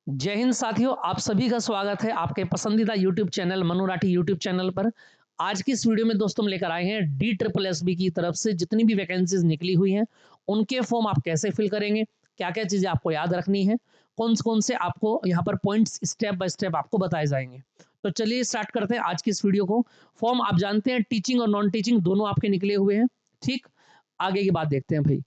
जय हिंद साथियों, आप सभी का स्वागत है आपके पसंदीदा YouTube channel Manu Rathi YouTube channel पर। आज की इस वीडियो में दोस्तों हम लेकर आए हैं डी ट्रिपल एस बी की तरफ से जितनी भी वैकेंसीज निकली हुई हैं उनके फॉर्म आप कैसे फिल करेंगे, क्या क्या चीजें आपको याद रखनी है, कौन से आपको यहाँ पर पॉइंट्स स्टेप बाय स्टेप आपको बताए जाएंगे। तो चलिए स्टार्ट करते हैं आज की इस वीडियो को। फॉर्म आप जानते हैं टीचिंग और नॉन टीचिंग दोनों आपके निकले हुए हैं। ठीक, आगे की बात देखते हैं भाई।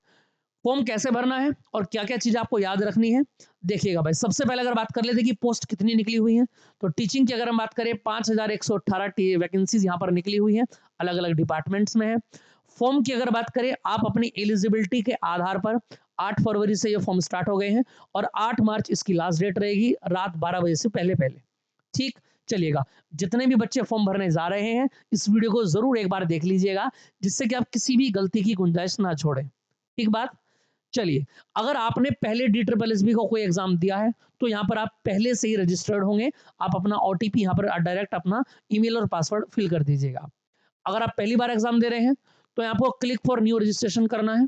फॉर्म कैसे भरना है और क्या क्या चीजें आपको याद रखनी है, देखिएगा भाई। सबसे पहले अगर बात कर लेते हैं कि पोस्ट कितनी निकली हुई है, तो टीचिंग की अगर हम बात करें 5118 वैकेंसीज यहाँ पर निकली हुई है, अलग अलग डिपार्टमेंट्स में है। फॉर्म की अगर बात करें आप अपनी एलिजिबिलिटी के आधार पर 8 फरवरी से ये फॉर्म स्टार्ट हो गए हैं और 8 मार्च इसकी लास्ट डेट रहेगी रात 12 बजे से पहले पहले। ठीक, चलिएगा। जितने भी बच्चे फॉर्म भरने जा रहे हैं इस वीडियो को जरूर एक बार देख लीजिएगा, जिससे कि आप किसी भी गलती की गुंजाइश ना छोड़ें। ठीक बात। चलिए, अगर आपने पहले डी ट्रिपल एस बी का कोई एग्जाम दिया है तो यहाँ पर आप पहले से ही रजिस्टर्ड होंगे। आप अपना ओटीपी यहाँ पर डायरेक्ट अपना ईमेल और पासवर्ड फिल कर दीजिएगा। अगर आप पहली बार एग्जाम दे रहे हैं तो आपको क्लिक फॉर न्यू रजिस्ट्रेशन करना है।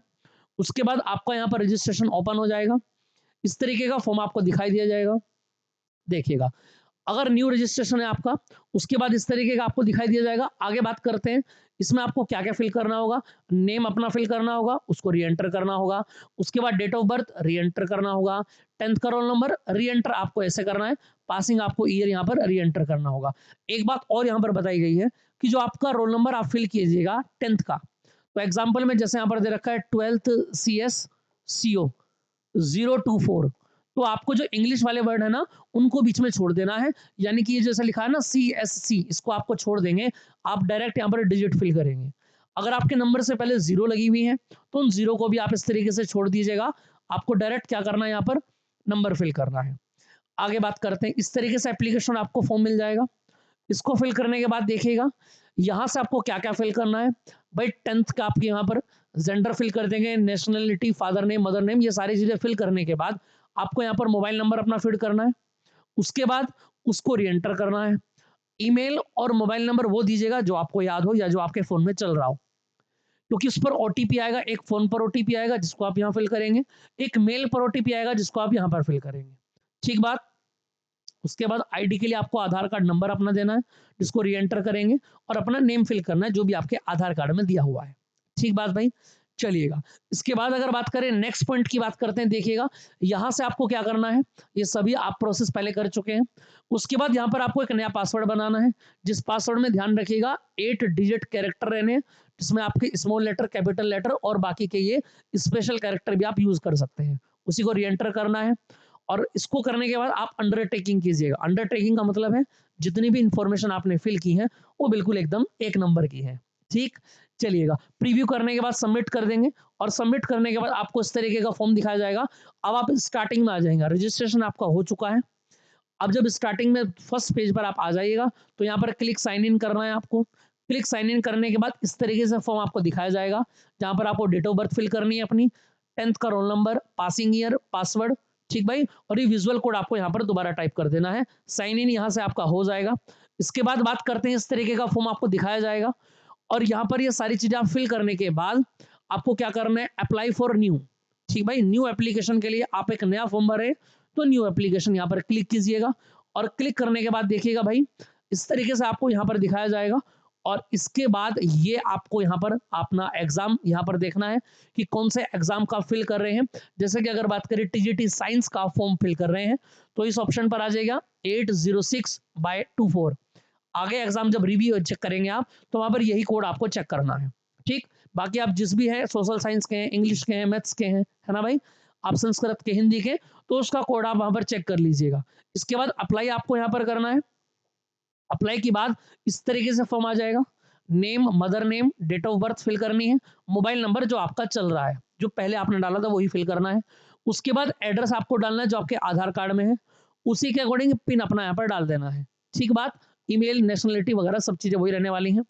उसके बाद आपका यहाँ पर रजिस्ट्रेशन ओपन हो जाएगा। इस तरीके का फॉर्म आपको दिखाई दिया जाएगा, देखिएगा। अगर न्यू रजिस्ट्रेशन है आपका, उसके बाद इस तरीके का आपको दिखाई दिया जाएगा। आगे बात करते हैं इसमें आपको क्या क्या फिल करना होगा। नेम अपना फिल करना होगा, उसको री एंटर करना होगा। उसके बाद date of birth re enter करना होगा। 10th का रोल नंबर री एंटर आपको ऐसे करना है। पासिंग आपको ईयर यहाँ पर री एंटर करना होगा। एक बात और यहाँ पर बताई गई है कि जो आपका रोल नंबर आप फिल कीजिएगा 10th का, तो एग्जाम्पल में जैसे यहाँ पर दे रखा है 12th CS CO 024, तो आपको जो इंग्लिश वाले वर्ड है ना उनको बीच में छोड़ देना है। यानी कि ये जैसा लिखा है ना CSC, इसको आपको छोड़ देंगे। आप डायरेक्ट यहाँ पर डिजिट फिल करेंगे। अगर आपके नंबर से पहले जीरो लगी हुई है तो उन जीरो को भी आप इस तरीके से छोड़ दीजिएगा। आपको डायरेक्ट क्या करना है, यहाँ पर नंबर फिल करना है। आगे बात करते हैं, इस तरीके से एप्लीकेशन आपको फॉर्म मिल जाएगा। इसको फिल करने के बाद देखिएगा यहाँ से आपको क्या क्या फिल करना है। भाई 10th का आपके यहाँ पर जेंडर फिल कर देंगे, nationality, father name, mother name, ये सारी चीजें फिल करने के बाद आपको यहाँ पर मोबाइल नंबर अपना फिल करना है। उसके बाद उसको री एंटर करना है। ईमेल और मोबाइल नंबर वो दीजिएगा जो आपको याद हो या जो आपके फोन में चल रहा हो, क्योंकि उस पर ओटीपी आएगा। एक फोन पर ओटीपी आएगा जिसको आप यहाँ फिल करेंगे, एक मेल पर ओटीपी आएगा जिसको आप यहाँ पर फिल करेंगे। ठीक बात। उसके बाद आईडी के लिए आपको आधार कार्ड नंबर अपना देना है जिसको री एंटर करेंगे, और अपना नेम फिल करना है जो भी आपके आधार कार्ड में दिया हुआ है। ठीक बात भाई। चलिएगा, इसके बाद अगर बात करें नेक्स्ट पॉइंट की बात करते हैं, देखिएगा यहां से आपको क्या करना है। ये सभी आप प्रोसेस पहले कर चुके हैं। उसके बाद यहाँ पर आपको एक नया पासवर्ड बनाना है, जिस पासवर्ड में ध्यान रखिएगा 8 डिजिट कैरेक्टर रहने, जिसमें आपके स्मॉल लेटर, कैपिटल लेटर और बाकी के ये स्पेशल कैरेक्टर भी आप यूज कर सकते हैं। उसी को री एंटर करना है। और इसको करने के बाद आप अंडरटेकिंग कीजिएगा। अंडरटेकिंग का मतलब है जितनी भी इंफॉर्मेशन आपने फिल की है वो बिल्कुल एकदम एक नंबर की है। ठीक, चलिएगा। प्रीव्यू करने के बाद सबमिट कर देंगे, और सबमिट करने के बाद आपको इस तरीके का फॉर्म दिखाया जाएगा। अब आप स्टार्टिंग में आ जाएंगे, रजिस्ट्रेशन आपका हो चुका है। अब जब स्टार्टिंग में फर्स्ट पेज पर आप आ जाइएगा तो यहाँ पर क्लिक साइन इन करना है आपको। क्लिक साइन इन करने के बाद इस तरीके से फॉर्म आपको दिखाया जाएगा, जहां पर आपको डेट ऑफ बर्थ फिल करनी है अपनी, 10th का roll number, passing year, password. ठीक भाई, और ये विजुअल कोड आपको यहाँ पर दोबारा टाइप कर देना है। साइन इन यहाँ से आपका हो जाएगा। इसके बाद बात करते हैं, इस तरीके का फॉर्म आपको दिखाया जाएगा, और यहाँ पर ये सारी चीजें आप फिल करने के बाद आपको क्या करना है, अप्लाई फॉर न्यू। ठीक भाई, न्यू एप्लीकेशन के लिए आप एक नया फॉर्म भरे तो न्यू एप्लीकेशन यहाँ पर क्लिक कीजिएगा। और क्लिक करने के बाद देखिएगा भाई इस तरीके से आपको यहाँ पर दिखाया जाएगा। और इसके बाद ये आपको यहाँ पर अपना एग्जाम यहाँ पर देखना है कि कौन से एग्जाम का फिल कर रहे हैं। जैसे कि अगर बात करें टीजीटी साइंस का फॉर्म फिल कर रहे हैं तो इस ऑप्शन पर आ जाएगा 806/24। आगे एग्जाम जब रिव्यू चेक करेंगे आप तो वहां पर यही कोड आपको चेक करना है। ठीक, बाकी आप जिस भी है, सोशल साइंस के हैं, इंग्लिश के हैं, मैथ्स के हैं, है ना भाई, आप संस्कृत के, हिंदी के, तो उसका कोड आप वहां पर चेक कर लीजिएगा। इसके बाद अप्लाई आपको यहाँ पर करना है। अप्लाई के बाद इस तरीके से फॉर्म आ जाएगा। Name, mother name, date of birth fill करनी है। मोबाइल नंबर जो आपका चल रहा है, जो पहले आपने डाला था वही फिल करना है। उसके बाद एड्रेस आपको डालना है जो आपके आधार कार्ड में है, उसी के अकॉर्डिंग पिन अपना यहाँ पर डाल देना है। ठीक बात। ईमेल, नेशनलिटी वगैरह सब चीजें वही रहने वाली हैं।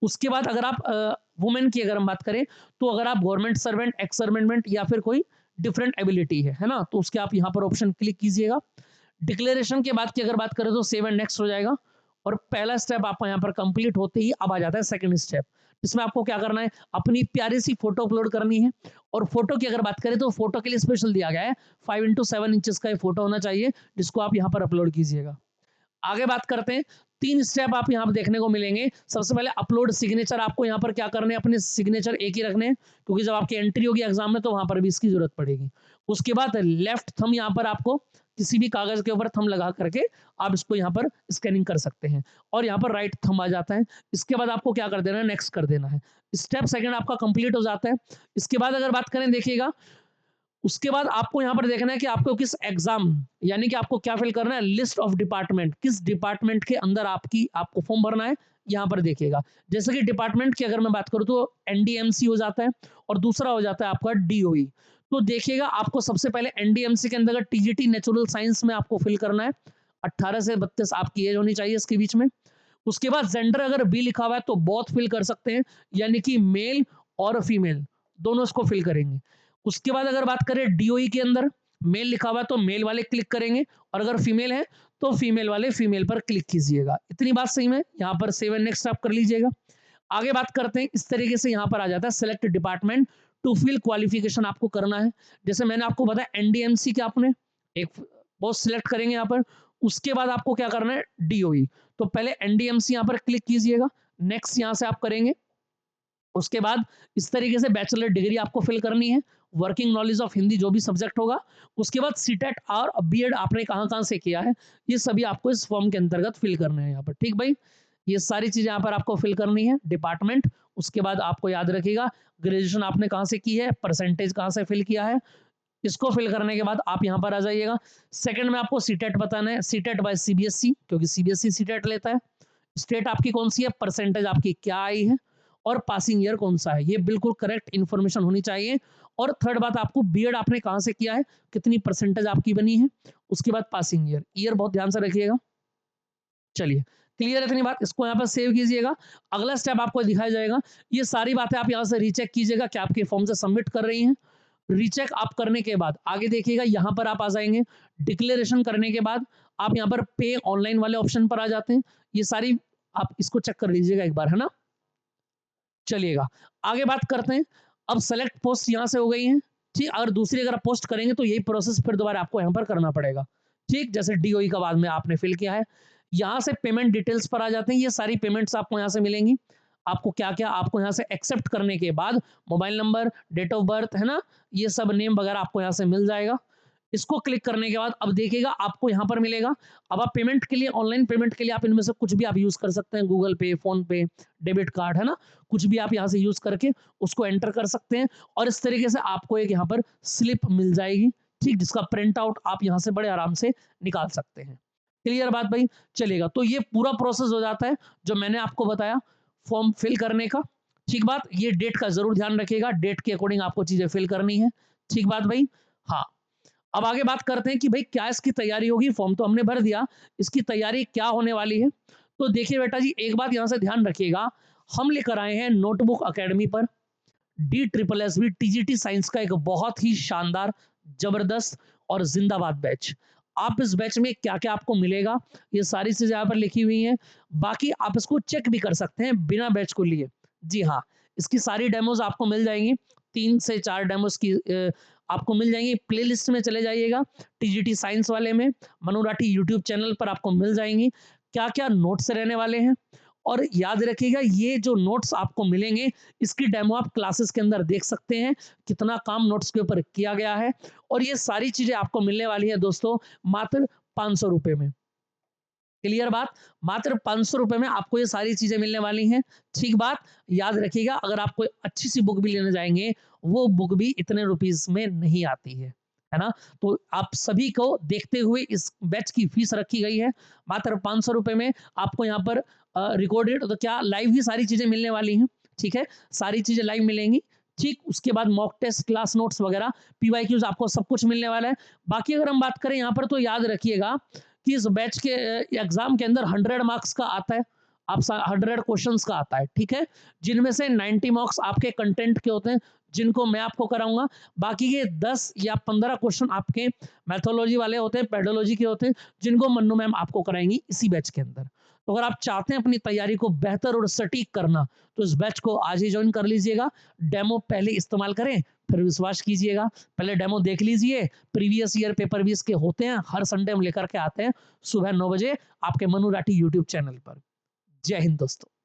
उसके बाद अगर आप वुमेन की अगर हम बात करें तो अगर आप गवर्नमेंट सर्वेंट, एक्स सर्वेंट या फिर कोई डिफरेंट एबिलिटी है ना, तो उसके आप यहाँ पर ऑप्शन क्लिक कीजिएगा। डिक्लेरेशन के बाद की अगर बात करें तो सेव एंड नेक्स्ट हो जाएगा, और पहला स्टेप आपका यहाँ पर कंप्लीट होते ही अब आ जाता है सेकंड स्टेप। इसमें आपको क्या करना है, अपनी प्यारी सी फोटो अपलोड करनी है। और फोटो की अगर बात करें तो फोटो के लिए स्पेशल दिया गया है, 5x7 इंचेस का ये फोटो होना चाहिए, जिसको आप यहाँ पर अपलोड कीजिएगा। आगे बात करते हैं, 3 स्टेप आप यहाँ पर देखने को मिलेंगे। सबसे पहले अपलोड सिग्नेचर, आपको यहाँ पर क्या करने हैं, अपने सिग्नेचर एक ही रखने हैं, क्योंकि जब आपकी एंट्री होगी एग्जाम में तो वहां पर भी इसकी जरूरत पड़ेगी। उसके बाद लेफ्ट थंब यहाँ पर आपको किसी भी कागज के ऊपर थंब लगा करके आप इसको यहाँ पर स्कैनिंग कर सकते हैं, और यहाँ पर राइट थंब आ जाता है। इसके बाद आपको क्या कर देना है, नेक्स्ट कर देना है। स्टेप सेकंड आपका कंप्लीट हो जाता है। इसके बाद अगर बात करें, देखिएगा, उसके बाद आपको यहाँ पर देखना है कि आपको किस एग्जाम, यानी कि आपको क्या फिल करना है, लिस्ट ऑफ डिपार्टमेंट, किस डिपार्टमेंट के अंदर आपको फॉर्म भरना है, यहाँ पर देखिएगा। जैसे कि डिपार्टमेंट की अगर मैं बात करूँ तो एनडीएमसी हो जाता है, और दूसरा हो जाता है आपका डीओई। तो देखिएगा, आपको सबसे पहले एनडीएमसी के अंदर टीजीटी नेचुरल साइंस में आपको फिल करना है। 18 से 32 आपकी एज होनी चाहिए इसके बीच में। उसके बाद जेंडर अगर बी लिखा हुआ है तो बोथ फिल कर सकते हैं, यानी कि मेल और फीमेल दोनों इसको फिल करेंगे। उसके बाद अगर बात करें डीओई के अंदर, मेल लिखा हुआ है तो मेल वाले क्लिक करेंगे, और अगर फीमेल है तो फीमेल वाले फीमेल पर क्लिक कीजिएगा। इतनी बात सही में यहाँ पर सेव एंड नेक्स्ट आप कर लीजिएगा। आगे बात करते हैं, इस तरीके से यहाँ पर आ जाता है select department to fill qualification आपको करना है। जैसे मैंने आपको बताया एनडीएमसी के आपने एक पोस्ट सिलेक्ट करेंगे यहाँ पर, उसके बाद आपको क्या करना है, डीओई। तो पहले एनडीएमसी यहाँ पर क्लिक कीजिएगा, नेक्स्ट यहाँ से आप करेंगे। उसके बाद इस तरीके से बैचलर डिग्री आपको फिल करनी है, वर्किंग नॉलेज ऑफ हिंदी जो भी सब्जेक्ट होगा। उसके बाद सीटेट और बीएड आपने कहाँ से किया है, ये सभी आपको इस फॉर्म के अंतर्गत फिल करने हैं यहाँ पर। ठीक भाई, ये सारी चीजें यहाँ पर आपको फिल करनी है, डिपार्टमेंट। उसके बाद आपको याद रखिएगा ग्रेजुएशन आपने कहाँ से की है, परसेंटेज कहाँ से फिल किया है, इसको फिल करने के बाद आप यहाँ पर आ जाइएगा। सेकंड में आपको सीटेट बताना है, सीटेट बाय सीबीएसई, क्योंकि सीबीएसई सीटेट लेता है। स्टेट आपकी कौन सी है, परसेंटेज आपकी क्या आई है, और पासिंग ईयर कौन सा है, ये बिल्कुल करेक्ट इन्फॉर्मेशन होनी चाहिए। और थर्ड बात, आपको बीएड आपने कहाँ से किया है, कितनी परसेंटेज आपकी बनी है। उसके बाद पासिंग ईयर, ईयर बहुत ध्यान से रखिएगा। चलिए, क्लियर है इतनी बात, इसको यहाँ पर सेव कीजिएगा। अगला स्टेप आपको दिखाया जाएगा, ये सारी बातें आप यहाँ से रीचेक कीजिएगा कि आपके फॉर्म से सबमिट कर रही हैं। रीचेक आप करने के बाद आगे देखिएगा, यहाँ पर आप आ जाएंगे। डिक्लेरेशन करने के बाद आप यहाँ पर पे ऑनलाइन वाले ऑप्शन पर आ जाते हैं। ये सारी आप इसको चेक कर लीजिएगा एक बार, है ना। चलिएगा, आगे बात करते हैं। अब सेलेक्ट पोस्ट यहाँ से हो गई है, ठीक। अगर दूसरी अगर आप पोस्ट करेंगे तो यही प्रोसेस फिर दोबारा आपको यहाँ पर करना पड़ेगा, ठीक। जैसे डीओई का बाद में आपने फिल किया है, यहाँ से पेमेंट डिटेल्स पर आ जाते हैं। ये सारी पेमेंट्स आपको यहाँ से मिलेंगी। आपको क्या क्या आपको यहाँ से एक्सेप्ट करने के बाद mobile number, date of birth, है ना, ये सब नेम वगैरह आपको यहाँ से मिल जाएगा। इसको क्लिक करने के बाद अब देखिएगा आपको यहाँ पर मिलेगा। अब आप पेमेंट के लिए, ऑनलाइन पेमेंट के लिए आप इनमें से कुछ भी आप यूज कर सकते हैं, गूगल पे, फोन पे, डेबिट कार्ड, है ना, कुछ भी आप यहाँ से यूज करके उसको एंटर कर सकते हैं। और इस तरीके से आपको एक यहाँ पर स्लिप मिल जाएगी, ठीक, जिसका प्रिंट आउट आप यहाँ से बड़े आराम से निकाल सकते हैं। क्लियर बात भाई, चलेगा। तो ये पूरा प्रोसेस हो जाता है जो मैंने आपको बताया फॉर्म फिल करने का, ठीक बात। ये डेट का जरूर ध्यान रखिएगा, डेट के अकॉर्डिंग आपको चीजें फिल करनी है, ठीक बात भाई। हाँ, अब आगे बात करते हैं कि भाई क्या इसकी तैयारी होगी। फॉर्म तो हमने भर दिया, इसकी तैयारी क्या होने वाली है। तो देखिए बेटा जी, एक बात यहां से ध्यान रखिएगा, हम लेकर आए हैं नोटबुक एकेडमी पर DSSB टीजीटी साइंस का एक बहुत ही शानदार, जबरदस्त और जिंदाबाद बैच। आप इस बैच में क्या क्या आपको मिलेगा, ये सारी चीजें यहाँ पर लिखी हुई हैं। बाकी आप इसको चेक भी कर सकते हैं बिना बैच को लिए। जी हाँ, इसकी सारी डेमोज आपको मिल जाएंगी, 3 से 4 डेमोज की आपको मिल जाएंगी। प्लेलिस्ट में चले जाइएगा, टीजीटी साइंस वाले में मनु राठी यूट्यूब चैनल पर आपको मिल जाएंगी क्या क्या नोट्स रहने वाले हैं। और याद रखिएगा, ये जो नोट्स आपको मिलेंगे इसकी डेमो आप क्लासेस के अंदर देख सकते हैं, कितना काम नोट्स के ऊपर किया गया है। और ये सारी चीजें आपको मिलने वाली है दोस्तों मात्र 500 रुपए में। क्लियर बात, मात्र 500 रुपए में आपको ये सारी चीजें मिलने वाली हैं, ठीक बात। याद रखिएगा, अगर आप कोई अच्छी सी बुक भी लेने जाएंगे, वो बुक भी इतने रुपीस में नहीं आती है ना। तो आप सभी को देखते हुए इस बैच की फीस रखी गई है मात्र 500 रुपए में। आपको यहाँ पर रिकॉर्डेड तो क्या लाइव ही सारी चीजें मिलने वाली हैं, ठीक है, सारी चीजें लाइव मिलेंगी, ठीक। उसके बाद मॉक टेस्ट, क्लास नोट्स वगैरह, पीवाईक्यूज, आपको सब कुछ मिलने वाला है। बाकी अगर हम बात करें यहाँ पर, तो याद रखिएगा कि इस बैच के एग्जाम के अंदर 100 मार्क्स का आता है, आप 100 क्वेश्चंस का आता है, ठीक है, जिनमें से 90 मार्क्स आपके कंटेंट के होते हैं, जिनको मैं आपको कराऊंगा। बाकी के 10 या 15 क्वेश्चन आपके मैथोलॉजी वाले होते हैं, पेडोलॉजी के होते हैं, जिनको मन्नू मैम आपको कराएंगी इसी बैच के अंदर। तो अगर आप चाहते हैं अपनी तैयारी को बेहतर और सटीक करना, तो इस बैच को आज ही ज्वाइन कर लीजिएगा। डेमो पहले इस्तेमाल करें, फिर विश्वास कीजिएगा। पहले डेमो देख लीजिए, प्रीवियस ईयर पेपर भी इसके होते हैं, हर संडे हम लेकर के आते हैं सुबह 9 बजे आपके मनु राठी यूट्यूब चैनल पर। जय हिंद दोस्तों।